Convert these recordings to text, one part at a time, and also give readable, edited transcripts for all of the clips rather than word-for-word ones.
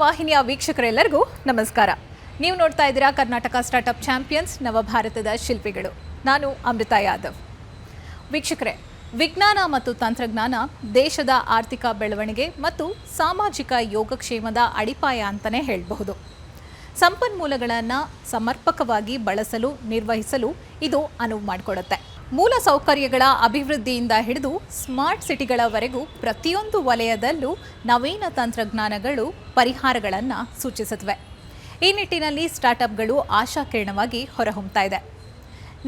ವಾಹಿನಿಯ ವೀಕ್ಷಕರೆಲ್ಲರಿಗೂ ನಮಸ್ಕಾರ. ನೀವು ನೋಡ್ತಾ ಇದ್ದೀರಾ ಕರ್ನಾಟಕ ಸ್ಟಾರ್ಟ್ಅಪ್ ಚಾಂಪಿಯನ್ಸ್ ನವಭಾರತದ ಶಿಲ್ಪಿಗಳು. ನಾನು ಅಮೃತಾ ಯಾದವ್. ವೀಕ್ಷಕರೇ, ವಿಜ್ಞಾನ ಮತ್ತು ತಂತ್ರಜ್ಞಾನ ದೇಶದ ಆರ್ಥಿಕ ಬೆಳವಣಿಗೆ ಮತ್ತು ಸಾಮಾಜಿಕ ಯೋಗಕ್ಷೇಮದ ಅಡಿಪಾಯ ಅಂತಲೇ ಹೇಳಬಹುದು. ಸಂಪನ್ಮೂಲಗಳನ್ನು ಸಮರ್ಪಕವಾಗಿ ಬಳಸಲು ನಿರ್ವಹಿಸಲು ಇದು ಅನುವು ಮಾಡಿಕೊಡುತ್ತೆ. ಮೂಲ ಸೌಕರ್ಯಗಳ ಅಭಿವೃದ್ಧಿಯಿಂದ ಹಿಡಿದು ಸ್ಮಾರ್ಟ್ ಸಿಟಿಗಳವರೆಗೂ ಪ್ರತಿಯೊಂದು ವಲಯದಲ್ಲೂ ನವೀನ ತಂತ್ರಜ್ಞಾನಗಳು ಪರಿಹಾರಗಳನ್ನು ಸೂಚಿಸುತ್ತವೆ. ಈ ನಿಟ್ಟಿನಲ್ಲಿ ಸ್ಟಾರ್ಟ್ಅಪ್ಗಳು ಆಶಾಕಿರಣವಾಗಿ ಹೊರಹೊಮ್ಮುತ್ತಾ ಇದೆ.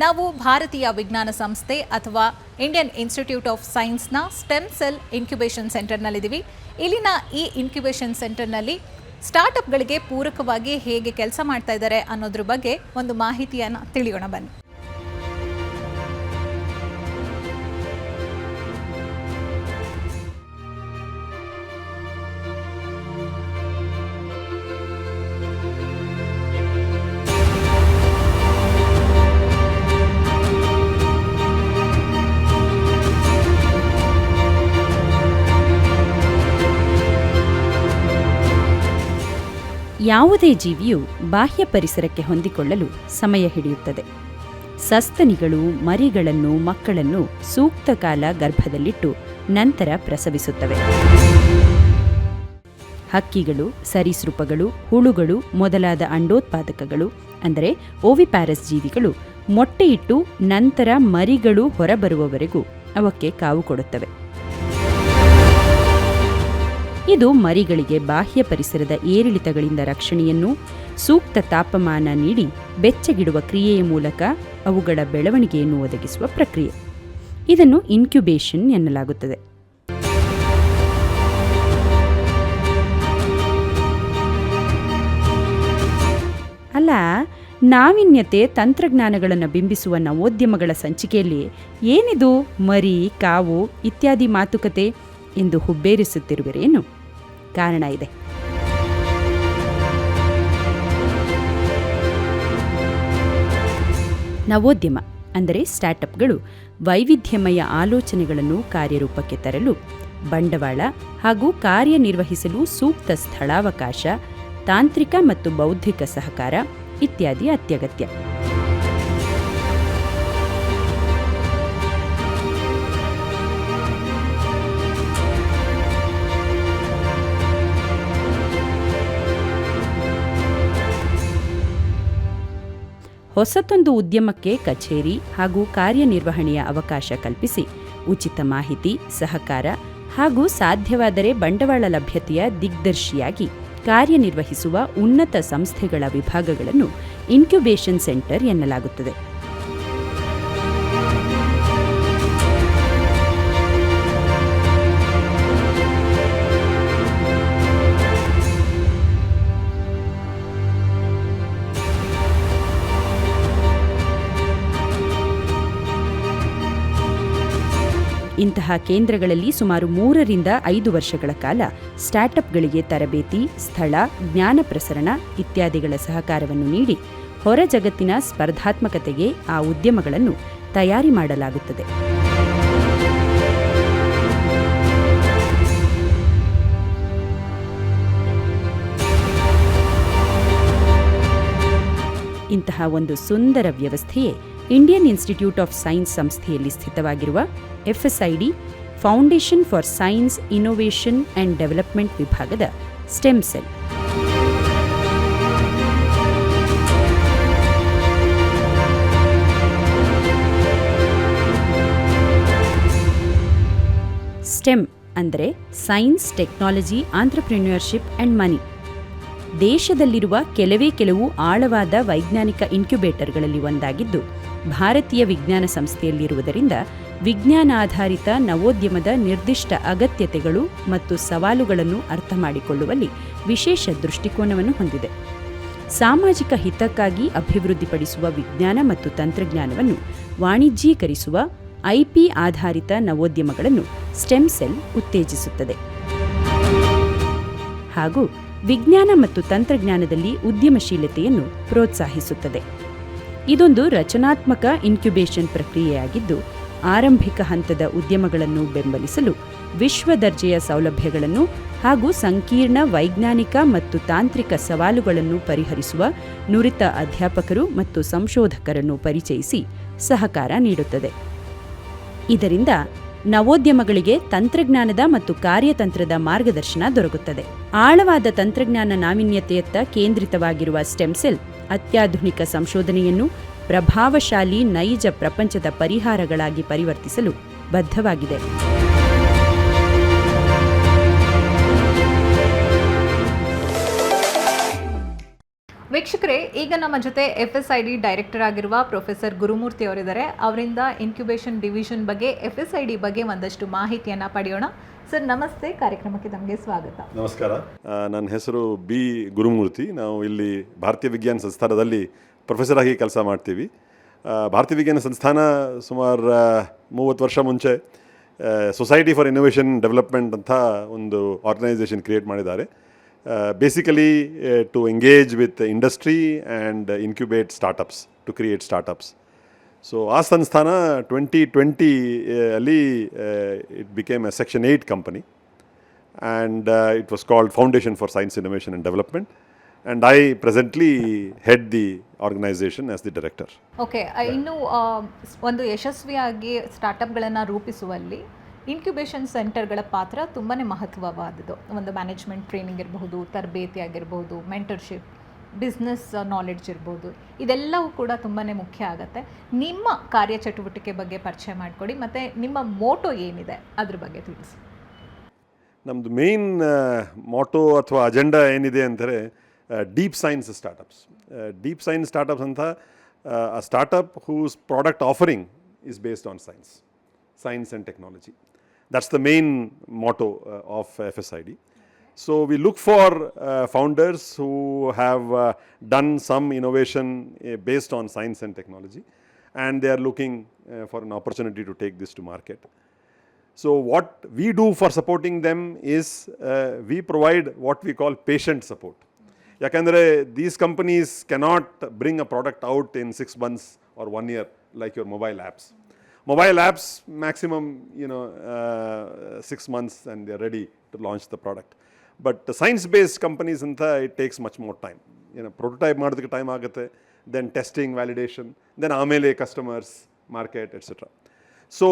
ನಾವು ಭಾರತೀಯ ವಿಜ್ಞಾನ ಸಂಸ್ಥೆ ಅಥವಾ ಇಂಡಿಯನ್ ಇನ್ಸ್ಟಿಟ್ಯೂಟ್ ಆಫ್ ಸೈನ್ಸ್ನ ಸ್ಟೆಮ್ ಸೆಲ್ ಇನ್ಕ್ಯುಬೇಷನ್ ಸೆಂಟರ್ನಲ್ಲಿದ್ದೀವಿ. ಇಲ್ಲಿನ ಈ ಇನ್ಕ್ಯುಬೇಷನ್ ಸೆಂಟರ್ನಲ್ಲಿ ಸ್ಟಾರ್ಟ್ಅಪ್ಗಳಿಗೆ ಪೂರಕವಾಗಿ ಹೇಗೆ ಕೆಲಸ ಮಾಡ್ತಾ ಇದ್ದಾರೆ ಅನ್ನೋದ್ರ ಬಗ್ಗೆ ಒಂದು ಮಾಹಿತಿಯನ್ನು ತಿಳಿಯೋಣ ಬನ್ನಿ. ಯಾವುದೇ ಜೀವಿಯು ಬಾಹ್ಯ ಪರಿಸರಕ್ಕೆ ಹೊಂದಿಕೊಳ್ಳಲು ಸಮಯ ಹಿಡಿಯುತ್ತದೆ. ಸಸ್ತನಿಗಳು ಮರಿಗಳನ್ನು ಮಕ್ಕಳನ್ನು ಸೂಕ್ತ ಕಾಲ ಗರ್ಭದಲ್ಲಿಟ್ಟು ನಂತರ ಪ್ರಸವಿಸುತ್ತವೆ. ಹಕ್ಕಿಗಳು, ಸರೀಸೃಪಗಳು, ಹುಳುಗಳು ಮೊದಲಾದ ಅಂಡೋತ್ಪಾದಕಗಳು ಅಂದರೆ ಓವಿಪ್ಯಾರಸ್ ಜೀವಿಗಳು ಮೊಟ್ಟೆಯಿಟ್ಟು ನಂತರ ಮರಿಗಳು ಹೊರಬರುವವರೆಗೂ ಅವಕ್ಕೆ ಕಾವು ಕೊಡುತ್ತವೆ. ಇದು ಮರಿಗಳಿಗೆ ಬಾಹ್ಯ ಪರಿಸರದ ಏರಿಳಿತಗಳಿಂದ ರಕ್ಷಣೆಯನ್ನು, ಸೂಕ್ತ ತಾಪಮಾನ ನೀಡಿ ಬೆಚ್ಚಗಿಡುವ ಕ್ರಿಯೆಯ ಮೂಲಕ ಅವುಗಳ ಬೆಳವಣಿಗೆಯನ್ನು ಒದಗಿಸುವ ಪ್ರಕ್ರಿಯೆ. ಇದನ್ನು ಇನ್ಕ್ಯುಬೇಷನ್ ಎನ್ನಲಾಗುತ್ತದೆ. ಅಲ್ಲ, ನಾವೀನ್ಯತೆ ತಂತ್ರಜ್ಞಾನಗಳನ್ನು ಬಿಂಬಿಸುವ ನವೋದ್ಯಮಗಳ ಸಂಚಿಕೆಯಲ್ಲಿ ಏನಿದು ಮರಿ, ಕಾವು ಇತ್ಯಾದಿ ಮಾತುಕತೆ ಎಂದು ಹುಬ್ಬೇರಿಸುತ್ತಿರುವಿರೇನು? ಕಾರಣ ಇದೆ. ನವೋದ್ಯಮ ಅಂದರೆ ಸ್ಟಾರ್ಟ್ಅಪ್ಗಳು ವೈವಿಧ್ಯಮಯ ಆಲೋಚನೆಗಳನ್ನು ಕಾರ್ಯರೂಪಕ್ಕೆ ತರಲು ಬಂಡವಾಳ ಹಾಗೂ ಕಾರ್ಯನಿರ್ವಹಿಸಲು ಸೂಕ್ತ ಸ್ಥಳಾವಕಾಶ, ತಾಂತ್ರಿಕ ಮತ್ತು ಬೌದ್ಧಿಕ ಸಹಕಾರ ಇತ್ಯಾದಿ ಅತ್ಯಗತ್ಯ. ಹೊಸತೊಂದು ಉದ್ಯಮಕ್ಕೆ ಕಚೇರಿ ಹಾಗೂ ಕಾರ್ಯನಿರ್ವಹಣೆಯ ಅವಕಾಶ ಕಲ್ಪಿಸಿ ಉಚಿತ ಮಾಹಿತಿ, ಸಹಕಾರ ಹಾಗೂ ಸಾಧ್ಯವಾದರೆ ಬಂಡವಾಳ ಲಭ್ಯತೆಯ ದಿಗ್ದರ್ಶಿಯಾಗಿ ಕಾರ್ಯನಿರ್ವಹಿಸುವ ಉನ್ನತ ಸಂಸ್ಥೆಗಳ ವಿಭಾಗಗಳನ್ನು ಇನ್ಕ್ಯುಬೇಷನ್ ಸೆಂಟರ್ ಎನ್ನಲಾಗುತ್ತದೆ. ಇಂತಹ ಕೇಂದ್ರಗಳಲ್ಲಿ ಸುಮಾರು 3 ರಿಂದ 5 ವರ್ಷಗಳ ಕಾಲ ಸ್ಟಾರ್ಟ್ಅಪ್ಗಳಿಗೆ ತರಬೇತಿ, ಸ್ಥಳ, ಜ್ಞಾನ ಪ್ರಸರಣ ಇತ್ಯಾದಿಗಳ ಸಹಕಾರವನ್ನು ನೀಡಿ ಹೊರ ಜಗತ್ತಿನ ಸ್ಪರ್ಧಾತ್ಮಕತೆಗೆ ಆ ಉದ್ಯಮಗಳನ್ನು ತಯಾರಿ ಮಾಡಲಾಗುತ್ತದೆ. ಇಂತಹ ಒಂದು ಸುಂದರ ವ್ಯವಸ್ಥೆಯೇ ಇಂಡಿಯನ್ ಇನ್ಸ್ಟಿಟ್ಯೂಟ್ ಆಫ್ ಸೈನ್ಸ್ ಸಂಸ್ಥೆಯಲ್ಲಿ ಸ್ಥಿತವಾಗಿರುವ FSID foundation for science innovation and development ವಿಭಾಗದ ಸ್ಟೆಮ್ ಸೆಲ್. ಸ್ಟೆಮ್ ಅಂದರೆ ಸೈನ್ಸ್, ಟೆಕ್ನಾಲಜಿ, ಆಂಟ್ರಪ್ರಿನ್ಯೂರ್ಶಿಪ್ ಅಂಡ್ ಮನಿ. ದೇಶದಲ್ಲಿರುವ ಕೆಲವು ಆಳವಾದ ವೈಜ್ಞಾನಿಕ ಇನ್ಕ್ಯುಬೇಟರ್ಗಳಲ್ಲಿ ಒಂದಾಗಿದ್ದು ಭಾರತೀಯ ವಿಜ್ಞಾನ ಸಂಸ್ಥೆಯಲ್ಲಿರುವುದರಿಂದ ವಿಜ್ಞಾನಾಧಾರಿತ ನವೋದ್ಯಮದ ನಿರ್ದಿಷ್ಟ ಅಗತ್ಯತೆಗಳು ಮತ್ತು ಸವಾಲುಗಳನ್ನು ಅರ್ಥ ಮಾಡಿಕೊಳ್ಳುವಲ್ಲಿ ವಿಶೇಷ ದೃಷ್ಟಿಕೋನವನ್ನು ಹೊಂದಿದೆ. ಸಾಮಾಜಿಕ ಹಿತಕ್ಕಾಗಿ ಅಭಿವೃದ್ಧಿಪಡಿಸುವ ವಿಜ್ಞಾನ ಮತ್ತು ತಂತ್ರಜ್ಞಾನವನ್ನು ವಾಣಿಜ್ಯೀಕರಿಸುವ IP ಆಧಾರಿತ ನವೋದ್ಯಮಗಳನ್ನು ಸ್ಟೆಮ್ ಸೆಲ್ ಉತ್ತೇಜಿಸುತ್ತದೆ ಹಾಗೂ ವಿಜ್ಞಾನ ಮತ್ತು ತಂತ್ರಜ್ಞಾನದಲ್ಲಿ ಉದ್ಯಮಶೀಲತೆಯನ್ನು ಪ್ರೋತ್ಸಾಹಿಸುತ್ತದೆ. ಇದೊಂದು ರಚನಾತ್ಮಕ ಇನ್ಕ್ಯುಬೇಷನ್ ಪ್ರಕ್ರಿಯೆಯಾಗಿದ್ದು ಆರಂಭಿಕ ಹಂತದ ಉದ್ಯಮಗಳನ್ನು ಬೆಂಬಲಿಸಲು ವಿಶ್ವ ದರ್ಜೆಯ ಸೌಲಭ್ಯಗಳನ್ನು ಹಾಗೂ ಸಂಕೀರ್ಣ ವೈಜ್ಞಾನಿಕ ಮತ್ತು ತಾಂತ್ರಿಕ ಸವಾಲುಗಳನ್ನು ಪರಿಹರಿಸುವ ನುರಿತ ಅಧ್ಯಾಪಕರು ಮತ್ತು ಸಂಶೋಧಕರನ್ನು ಪರಿಚಯಿಸಿ ಸಹಕಾರ ನೀಡುತ್ತದೆ. ಇದರಿಂದ ನವೋದ್ಯಮಗಳಿಗೆ ತಂತ್ರಜ್ಞಾನದ ಮತ್ತು ಕಾರ್ಯತಂತ್ರದ ಮಾರ್ಗದರ್ಶನ ದೊರಕುತ್ತದೆ. ಆಳವಾದ ತಂತ್ರಜ್ಞಾನ ನಾವೀನ್ಯತೆಯತ್ತ ಕೇಂದ್ರಿತವಾಗಿರುವ ಸ್ಟೆಮ್ಸೆಲ್ ಅತ್ಯಾಧುನಿಕ ಸಂಶೋಧನೆಯನ್ನು ಪ್ರಭಾವಶಾಲಿ ನೈಜ ಪ್ರಪಂಚದ ಪರಿಹಾರಗಳಾಗಿ ಪರಿವರ್ತಿಸಲು ಬದ್ಧವಾಗಿದೆ. ವೀಕ್ಷಕರೇ, ಈಗ ನಮ್ಮ ಜೊತೆ FSID ಡೈರೆಕ್ಟರ್ ಆಗಿರುವ ಪ್ರೊಫೆಸರ್ ಗುರುಮೂರ್ತಿ ಅವರಿದ್ದಾರೆ. ಅವರಿಂದ ಇನ್ಕ್ಯುಬೇಷನ್ ಡಿವಿಷನ್ ಬಗ್ಗೆ, FSID ಬಗ್ಗೆ ಒಂದಷ್ಟು ಮಾಹಿತಿಯನ್ನು ಪಡೆಯೋಣ. ಸರ್ ನಮಸ್ತೆ, ಕಾರ್ಯಕ್ರಮಕ್ಕೆ ತಮಗೆ ಸ್ವಾಗತ. ನಮಸ್ಕಾರ. ನನ್ನ ಹೆಸರು ಬಿ ಗುರುಮೂರ್ತಿ. ನಾವು ಇಲ್ಲಿ ಭಾರತೀಯ ವಿಜ್ಞಾನ ಸಂಸ್ಥಾನದಲ್ಲಿ ಪ್ರೊಫೆಸರ್ ಆಗಿ ಕೆಲಸ ಮಾಡ್ತೀವಿ. ಭಾರತೀಯ ವಿಜ್ಞಾನ ಸಂಸ್ಥಾನ ಸುಮಾರು 30 ವರ್ಷ ಮುಂಚೆ ಸೊಸೈಟಿ ಫಾರ್ ಇನ್ನೋವೇಷನ್ ಡೆವಲಪ್ಮೆಂಟ್ ಅಂತ ಒಂದು ಆರ್ಗನೈಸೇಷನ್ ಕ್ರಿಯೇಟ್ ಮಾಡಿದ್ದಾರೆ. Basically to engage with the industry and incubate startups, to create startups. So ಆ ಸಂಸ್ಥಾನ 2020 ಅಲ್ಲಿ it became a Section 8 company and it was called Foundation for Science Innovation and Development, and I presently head the organization as the director. Okay, ಇನ್ನು ಒಂದು ಯಶಸ್ವಿಯಾಗಿ ಸ್ಟಾರ್ಟಪ್ಗಳನ್ನು ರೂಪಿಸುವಲ್ಲಿ incubation ಸೆಂಟರ್ಗಳ ಪಾತ್ರ ತುಂಬಾ ಮಹತ್ವವಾದದ್ದು. ಒಂದು ಮ್ಯಾನೇಜ್ಮೆಂಟ್ ಟ್ರೈನಿಂಗ್ ಇರಬಹುದು, ತರಬೇತಿ ಆಗಿರಬಹುದು, ಮೆಂಟರ್ಶಿಪ್, ಬಿಸ್ನೆಸ್ ನಾಲೆಡ್ಜ್ ಇರ್ಬೋದು, ಇದೆಲ್ಲವೂ ಕೂಡ ತುಂಬಾ ಮುಖ್ಯ ಆಗುತ್ತೆ. ನಿಮ್ಮ ಕಾರ್ಯಚಟುವಟಿಕೆ ಬಗ್ಗೆ ಪರಿಚಯ ಮಾಡಿಕೊಡಿ, ಮತ್ತು ನಿಮ್ಮ ಮೋಟೋ ಏನಿದೆ ಅದ್ರ ಬಗ್ಗೆ ತಿಳಿಸಿ. ನಮ್ಮದು ಮೇನ್ ಮೋಟೋ ಅಥವಾ ಅಜೆಂಡಾ ಏನಿದೆ ಅಂದರೆ deep science startups. Deep science startups ಅಂತ a startup whose product offering is based on science and technology. That's the main motto of FSID. So we look for founders who have done some innovation based on science and technology, and they are looking for an opportunity to take this to market. So what we do for supporting them is we provide what we call patient support. Yakandre these companies cannot bring a product out in 6 months or 1 year like your mobile apps. Mobile apps maximum 6 months and they are ready to launch the product. But the science based companies anta it takes much more time. Prototype ಮಾಡೋದಕ್ಕೆ time ಆಗುತ್ತೆ, then testing, validation, then ಆಮೇಲೆ customers, market, etc. So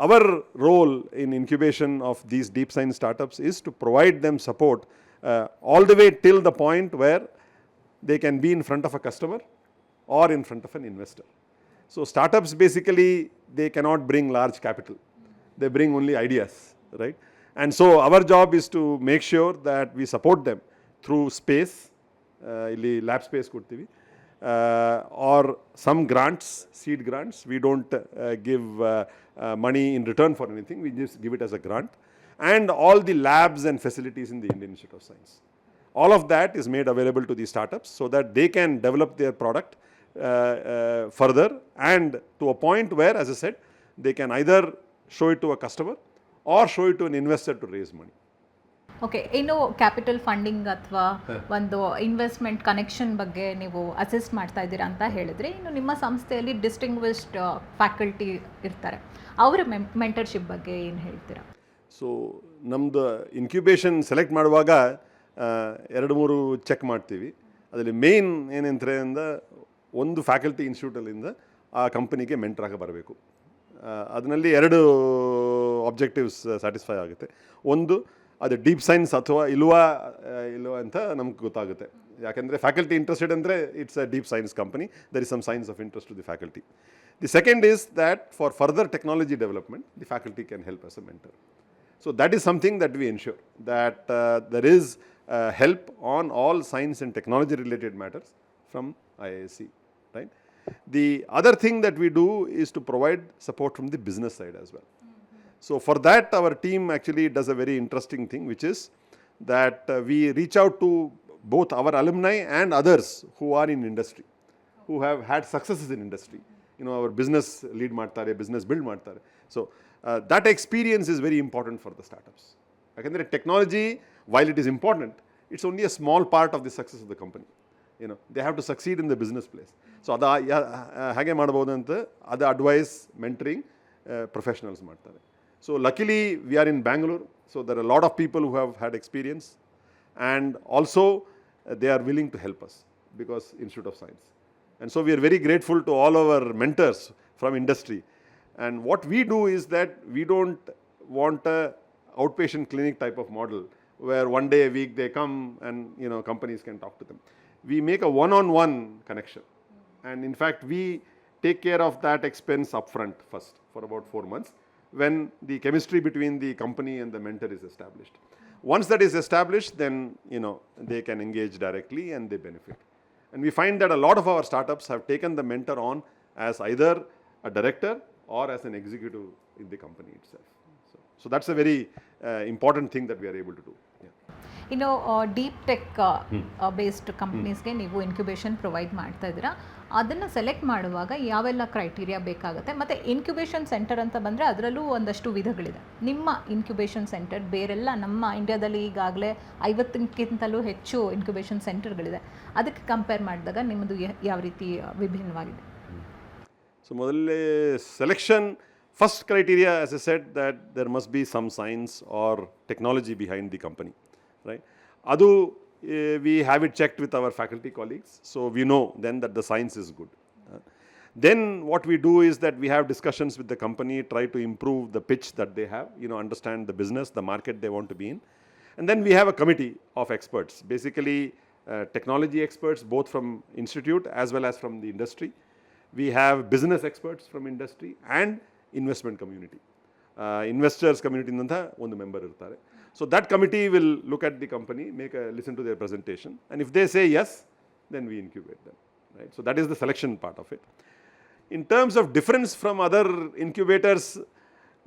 our role in incubation of these deep science startups is to provide them support all the way till the point where they can be in front of a customer or in front of an investor. So startups basically they cannot bring large capital, they bring only ideas, right? And so our job is to make sure that we support them through space, illi lab space kodtivi, or some grants, seed grants. We don't give money in return for anything, we just give it as a grant, and all the labs and facilities in the Indian Institute of Science. All of that is made available to these startups so that they can develop their product further, and to a point where, as I said, they can either show it to a customer or show it to an investor to raise money. Okay, ಇನ್ನು capital funding ಅಥವಾ ಒಂದು investment connection ಬಗ್ಗೆ ನೀವು assist ಮಾಡ್ತಾ ಇದ್ದೀರಾ ಅಂತ ಹೇಳಿದ್ರೆ, ಇನ್ನು ನಿಮ್ಮ ಸಂಸ್ಥೆಯಲ್ಲಿ ಡಿಸ್ಟಿಂಗ್ವಿಶ್ಡ್ ಫ್ಯಾಕಲ್ಟಿ ಇರ್ತಾರೆ, ಅವರ ಮೆಂಟರ್ಶಿಪ್ ಬಗ್ಗೆ ಏನು ಹೇಳ್ತೀರಾ? ಸೊ ನಮ್ಮದು ಇನ್ಕ್ಯುಬೇಷನ್ ಸೆಲೆಕ್ಟ್ ಮಾಡುವಾಗ 2-3 ಚೆಕ್ ಮಾಡ್ತೀವಿ. ಅದರಲ್ಲಿ ಮೇನ್ ಏನಂತಾರೆ ಅಂದರೆ, ಒಂದು ಫ್ಯಾಕಲ್ಟಿ ಇನ್ಸ್ಟಿಟ್ಯೂಟಲ್ಲಿಂದ ಆ ಕಂಪನಿಗೆ ಮೆಂಟ್ರಾಗ ಬರಬೇಕು. ಅದರಲ್ಲಿ 2 ಆಬ್ಜೆಕ್ಟಿವ್ಸ್ ಸ್ಯಾಟಿಸ್ಫೈ ಆಗುತ್ತೆ. ಒಂದು, ಅದು ಡೀಪ್ ಸೈನ್ಸ್ ಅಥವಾ ಇಲ್ವಾ ಅಂತ ನಮ್ಗೆ ಗೊತ್ತಾಗುತ್ತೆ. ಯಾಕೆಂದರೆ ಫ್ಯಾಕಲ್ಟಿ ಇಂಟ್ರೆಸ್ಟೆಡ್ ಅಂದರೆ it's a deep science company, there is some science of interest to the faculty. The second is that for further technology development the faculty can help as a mentor. So that is something that we ensure, that there is help on all science and technology related matters from IISc, right? The other thing that we do is to provide support from the business side as well. So for that our team actually does a very interesting thing, which is that we reach out to both our alumni and others who are in industry, who have had successes in industry. Our business lead ಮಾಡ್ತಾರೆ, business build ಮಾಡ್ತಾರೆ. So that experience is very important for the startups. Yakandre technology, while it is important, it's only a small part of the success of the company. They have to succeed in the business place. So ada hage madabodu anta ada advice, mentoring professionals ಮಾಡ್ತಾರೆ. So luckily we are in Bangalore, so there are a lot of people who have had experience, and also they are willing to help us because Institute of Science. And so we are very grateful to all our mentors from industry. And what we do is that we don't want a outpatient clinic type of model where one day a week they come and companies can talk to them. We make a one-on-one connection, and in fact we take care of that expense upfront first for about 4 months when the chemistry between the company and the mentor is established. Once that is established, then they can engage directly and they benefit. And we find that a lot of our startups have taken the mentor on as either a director or as an executive in the company itself. So that's a very important thing that we are able to do. ಇನ್ನು deep tech based ಕಂಪ್ನೀಸ್ಗೆ ನೀವು incubation provide ಮಾಡ್ತಾ ಇದ್ದೀರಾ. ಅದನ್ನು select ಮಾಡುವಾಗ ಯಾವೆಲ್ಲ criteria ಬೇಕಾಗುತ್ತೆ, ಮತ್ತು incubation centre ಅಂತ ಬಂದರೆ ಅದರಲ್ಲೂ ಒಂದಷ್ಟು ವಿಧಗಳಿದೆ. ನಿಮ್ಮ ಇನ್ಕ್ಯುಬೇಷನ್ ಸೆಂಟರ್ ಬೇರೆಲ್ಲ ನಮ್ಮ ಇಂಡಿಯಾದಲ್ಲಿ ಈಗಾಗಲೇ 50ಕ್ಕಿಂತಲೂ ಹೆಚ್ಚು ಇನ್ಕ್ಯುಬೇಷನ್ ಸೆಂಟರ್ಗಳಿದೆ. ಅದಕ್ಕೆ ಕಂಪೇರ್ ಮಾಡಿದಾಗ ನಿಮ್ಮದು ಯಾವ ರೀತಿ ವಿಭಿನ್ನವಾಗಿದೆ? ಸೊ ಮೊದಲೇ selection first criteria, as I said, that there must be some science or technology behind the company, right? Adu we have it checked with our faculty colleagues, so we know then that the science is good. Then what we do is that we have discussions with the company, try to improve the pitch that they have, understand the business, the market they want to be in. And then we have a committee of experts, basically technology experts, both from institute as well as from the industry. We have business experts from industry and investment community. Investors community nanta ಒಂದು member irtare. So that committee will look at the company, listen to their presentation, and if they say yes, then we incubate them, right? So that is the selection part of it. In terms of difference from other incubators,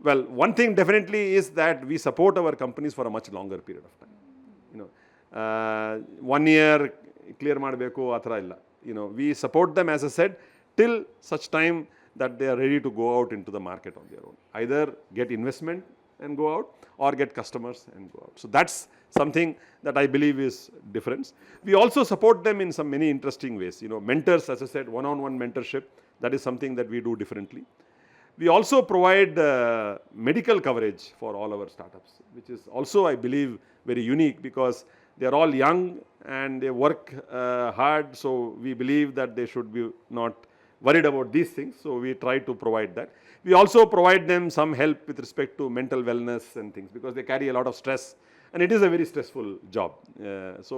well, one thing definitely is that we support our companies for a much longer period of time. 1 year clear ಮಾಡಬೇಕು ಆ ಥರ ಇಲ್ಲ. We support them, as I said, till such time that they are ready to go out into the market on their own. Either get investment and go out or get customers and go out. So that's something that I believe is difference. We also support them in some many interesting ways. Mentors, as I said, one-on-one mentorship, that is something that we do differently. We also provide medical coverage for all our startups, which is also, I believe, very unique because they are all young and they work hard. So we believe that they should be not worried about these things, so we try to provide that. We also provide them some help with respect to mental wellness and things because they carry a lot of stress and it is a very stressful job. So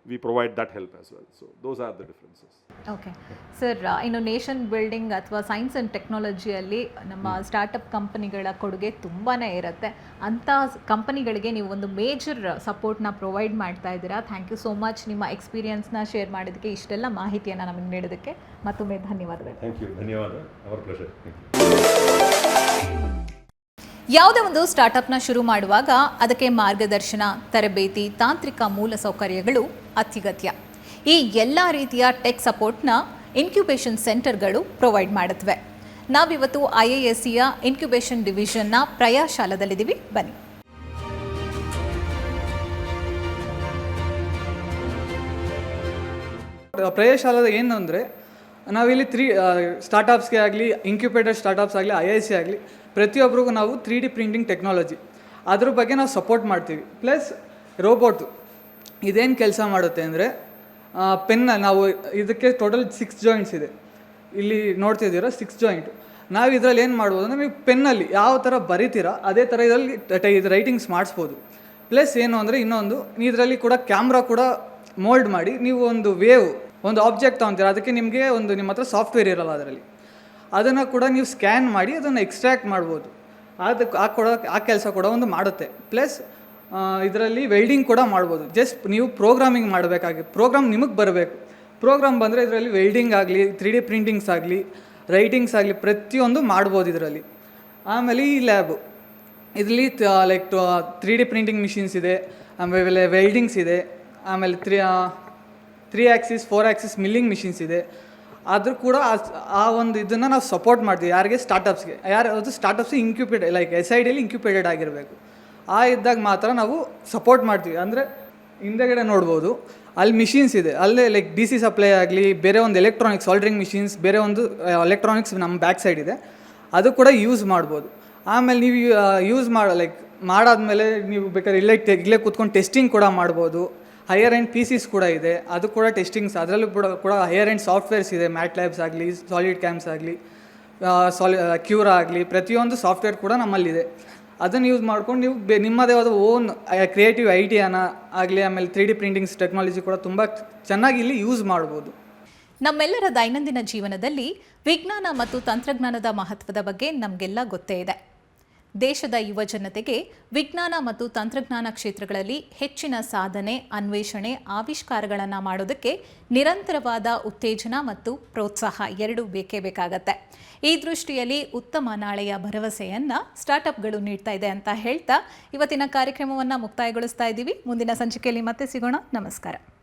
we provide that help as well. So those are the differences. Okay sir, ಇನ್ನು nation building ಅಥವಾ science and ಟೆಕ್ನಾಲಜಿಯಲ್ಲಿ ನಮ್ಮ startup ಕಂಪನಿಗಳ ಕೊಡುಗೆ ತುಂಬಾ ಇರುತ್ತೆ. ಅಂಥ ಕಂಪನಿಗಳಿಗೆ ನೀವು ಒಂದು ಮೇಜರ್ ಸಪೋರ್ಟ್ನ ಪ್ರೊವೈಡ್ ಮಾಡ್ತಾ ಇದ್ದೀರಾ. Thank you so much. ನಿಮ್ಮ ಎಕ್ಸ್ಪೀರಿಯನ್ಸ್ನ ಶೇರ್ ಮಾಡೋದಕ್ಕೆ, ಇಷ್ಟೆಲ್ಲ ಮಾಹಿತಿಯನ್ನು ನಮಗೆ ನೀಡೋದಕ್ಕೆ ಮತ್ತೊಮ್ಮೆ ಧನ್ಯವಾದಗಳು. Thank you. ಧನ್ಯವಾದ. Our pleasure. ಯಾವುದೇ ಒಂದು ಸ್ಟಾರ್ಟಪ್ನ ಶುರು ಮಾಡುವಾಗ ಅದಕ್ಕೆ ಮಾರ್ಗದರ್ಶನ, ತರಬೇತಿ, ತಾಂತ್ರಿಕ ಮೂಲಸೌಕರ್ಯಗಳು ಅತ್ಯಗತ್ಯ. ಈ ಎಲ್ಲ ರೀತಿಯ ಟೆಕ್ ಸಪೋರ್ಟ್ನ ಇನ್ಕ್ಯುಬೇಷನ್ ಸೆಂಟರ್ಗಳು ಪ್ರೊವೈಡ್ ಮಾಡುತ್ತವೆ. ನಾವಿವತ್ತು IIScಯ ಇನ್ಕ್ಯುಬೇಷನ್ ಡಿವಿಷನ್ನ ಪ್ರಯಾಶಾಲದಲ್ಲಿದ್ದೀವಿ. ಬನ್ನಿ. ಪ್ರಯಾಶಾಲದ ಏನು ಅಂದರೆ, ನಾವಿಲ್ಲಿ 3 ಸ್ಟಾರ್ಟಪ್ಸ್ಗೆ ಆಗಲಿ, ಇನ್ಕ್ಯುಬೇಟರ್ ಸ್ಟಾರ್ಟಪ್ಸ್ ಆಗಲಿ, IISc ಆಗಲಿ, ಪ್ರತಿಯೊಬ್ಬರಿಗೂ ನಾವು 3D ಪ್ರಿಂಟಿಂಗ್ ಟೆಕ್ನಾಲಜಿ ಅದ್ರ ಬಗ್ಗೆ ನಾವು ಸಪೋರ್ಟ್ ಮಾಡ್ತೀವಿ. ಪ್ಲಸ್ ರೋಬೋಟು ಇದೇನು ಕೆಲಸ ಮಾಡುತ್ತೆ ಅಂದರೆ, ಪೆನ್ನ ನಾವು ಇದಕ್ಕೆ ಟೋಟಲ್ 6 ಜಾಯಿಂಟ್ಸ್ ಇದೆ. ಇಲ್ಲಿ ನೋಡ್ತಿದ್ದೀರಾ 6 ಜಾಯಿಂಟು. ನಾವು ಇದರಲ್ಲಿ ಏನು ಮಾಡ್ಬೋದು ಅಂದರೆ, ನೀವು ಪೆನ್ನಲ್ಲಿ ಯಾವ ಥರ ಬರಿತೀರಾ ಅದೇ ಥರ ಇದರಲ್ಲಿ ರೈಟಿಂಗ್ಸ್ ಮಾಡಿಸ್ಬೋದು. ಪ್ಲಸ್ ಏನು ಅಂದರೆ, ಇನ್ನೊಂದು ಇದರಲ್ಲಿ ಕೂಡ ಕ್ಯಾಮ್ರಾ ಕೂಡ ಮೋಲ್ಡ್ ಮಾಡಿ ನೀವು ಒಂದು ಒಂದು ಆಬ್ಜೆಕ್ಟ್ ತೊಗೊತೀರ, ಅದಕ್ಕೆ ನಿಮಗೆ ನಿಮ್ಮ ಹತ್ರ ಸಾಫ್ಟ್ವೇರ್ ಇರಲ್ಲ ಅದರಲ್ಲಿ, ಅದನ್ನು ಕೂಡ ನೀವು ಸ್ಕ್ಯಾನ್ ಮಾಡಿ ಅದನ್ನು ಎಕ್ಸ್ಟ್ರಾಕ್ಟ್ ಮಾಡ್ಬೋದು. ಆ ಕೆಲಸ ಕೂಡ ಒಂದು ಮಾಡುತ್ತೆ. ಪ್ಲಸ್ ಇದರಲ್ಲಿ ವೆಲ್ಡಿಂಗ್ ಕೂಡ ಮಾಡ್ಬೋದು. ಜಸ್ಟ್ ನೀವು ಪ್ರೋಗ್ರಾಮಿಂಗ್ ಮಾಡಬೇಕಾಗಿ, ಪ್ರೋಗ್ರಾಮ್ ನಿಮಗೆ ಬರಬೇಕು. ಪ್ರೋಗ್ರಾಮ್ ಬಂದರೆ ಇದರಲ್ಲಿ ವೆಲ್ಡಿಂಗ್ ಆಗಲಿ, 3D ಪ್ರಿಂಟಿಂಗ್ಸ್ ಆಗಲಿ, ರೈಟಿಂಗ್ಸ್ ಆಗಲಿ, ಪ್ರತಿಯೊಂದು ಮಾಡ್ಬೋದು ಇದರಲ್ಲಿ. ಆಮೇಲೆ ಈ ಲ್ಯಾಬು ಇದರಲ್ಲಿ ಲೈಕ್ 3D ಪ್ರಿಂಟಿಂಗ್ ಮಿಷಿನ್ಸ್ ಇದೆ, ಆಮೇಲೆ ವೆಲ್ಡಿಂಗ್ಸ್ ಇದೆ, ಆಮೇಲೆ 3 ಆ್ಯಕ್ಸಿಸ್ 4 ಆ್ಯಕ್ಸಿಸ್ ಮಿಲ್ಲಿಂಗ್ ಮಿಷಿನ್ಸ್ ಇದೆ. ಆದರೂ ಕೂಡ ಆ ಒಂದು ಇದನ್ನು ನಾವು ಸಪೋರ್ಟ್ ಮಾಡ್ತೀವಿ. ಯಾರಿಗೆ? ಸ್ಟಾರ್ಟಪ್ಸ್ಗೆ. ಅದು ಸ್ಟಾರ್ಟಪ್ಸ್ ಇನ್ಕ್ಯುಬೇಟೆಡ್ ಲೈಕ್ SIDಯಲ್ಲಿ ಇನ್ಕ್ಯುಬೇಟೆಡ್ ಆಗಿರಬೇಕು. ಇದ್ದಾಗ ಮಾತ್ರ ನಾವು ಸಪೋರ್ಟ್ ಮಾಡ್ತೀವಿ. ಅಂದರೆ ಹಿಂದೆಗಡೆ ನೋಡ್ಬೋದು, ಅಲ್ಲಿ ಮಿಷಿನ್ಸ್ ಇದೆ, ಅಲ್ಲೇ ಲೈಕ್ DC ಸಪ್ಲೈ ಆಗಲಿ, ಬೇರೆ ಒಂದು ಎಲೆಕ್ಟ್ರಾನಿಕ್ಸ್ ಸಾಲ್ಡ್ರಿಂಗ್ ಮಿಷಿನ್ಸ್, ಬೇರೆ ಒಂದು ಎಲೆಕ್ಟ್ರಾನಿಕ್ಸ್ ನಮ್ಮ ಬ್ಯಾಕ್ ಸೈಡ್ ಇದೆ, ಅದು ಕೂಡ ಯೂಸ್ ಮಾಡ್ಬೋದು. ಆಮೇಲೆ ನೀವು ಮಾಡಾದ್ಮೇಲೆ ನೀವು ಬೇಕಾದ್ರೆ ಇಲ್ಲೇ ಕೂತ್ಕೊಂಡು ಟೆಸ್ಟಿಂಗ್ ಕೂಡ ಮಾಡ್ಬೋದು. ಹೈಯರ್ ಎಂಡ್ PCs ಕೂಡ ಇದೆ, ಅದು ಕೂಡ ಟೆಸ್ಟಿಂಗ್ಸ್, ಅದರಲ್ಲೂ ಕೂಡ ಹೈಯರ್ ಎಂಡ್ ಸಾಫ್ಟ್ವೇರ್ಸ್ ಇದೆ. ಮ್ಯಾಟ್ಲ್ಯಾಬ್ಸ್ ಆಗಲಿ, ಸಾಲಿಡ್ ಕ್ಯಾಮ್ಸ್ ಆಗಲಿ, ಕ್ಯೂರಾ ಆಗಲಿ, ಪ್ರತಿಯೊಂದು ಸಾಫ್ಟ್ವೇರ್ ಕೂಡ ನಮ್ಮಲ್ಲಿದೆ. ಅದನ್ನು ಯೂಸ್ ಮಾಡ್ಕೊಂಡು ನೀವು ನಿಮ್ಮದೇ ಆದ ಓನ್ ಕ್ರಿಯೇಟಿವ್ ಐಡಿಯಾನ ಆಗಲಿ, ಆಮೇಲೆ 3D ಪ್ರಿಂಟಿಂಗ್ಸ್ ಟೆಕ್ನಾಲಜಿ ಕೂಡ ತುಂಬ ಚೆನ್ನಾಗಿ ಇಲ್ಲಿ ಯೂಸ್ ಮಾಡ್ಬೋದು. ನಮ್ಮೆಲ್ಲರ ದೈನಂದಿನ ಜೀವನದಲ್ಲಿ ವಿಜ್ಞಾನ ಮತ್ತು ತಂತ್ರಜ್ಞಾನದ ಮಹತ್ವದ ಬಗ್ಗೆ ನಮಗೆಲ್ಲ ಗೊತ್ತೇ ಇದೆ. ದೇಶದ ಯುವ ಜನತೆಗೆ ವಿಜ್ಞಾನ ಮತ್ತು ತಂತ್ರಜ್ಞಾನ ಕ್ಷೇತ್ರಗಳಲ್ಲಿ ಹೆಚ್ಚಿನ ಸಾಧನೆ, ಅನ್ವೇಷಣೆ, ಆವಿಷ್ಕಾರಗಳನ್ನು ಮಾಡೋದಕ್ಕೆ ನಿರಂತರವಾದ ಉತ್ತೇಜನ ಮತ್ತು ಪ್ರೋತ್ಸಾಹ ಎರಡೂ ಬೇಕೇ ಬೇಕಾಗತ್ತೆ. ಈ ದೃಷ್ಟಿಯಲ್ಲಿ ಉತ್ತಮ ನಾಳೆಯ ಭರವಸೆಯನ್ನು ಸ್ಟಾರ್ಟಪ್ಗಳು ನೀಡ್ತಾ ಇದೆ ಅಂತ ಹೇಳ್ತಾ ಇವತ್ತಿನ ಕಾರ್ಯಕ್ರಮವನ್ನು ಮುಕ್ತಾಯಗೊಳಿಸ್ತಾ ಇದ್ದೀವಿ. ಮುಂದಿನ ಸಂಚಿಕೆಯಲ್ಲಿ ಮತ್ತೆ ಸಿಗೋಣ. ನಮಸ್ಕಾರ.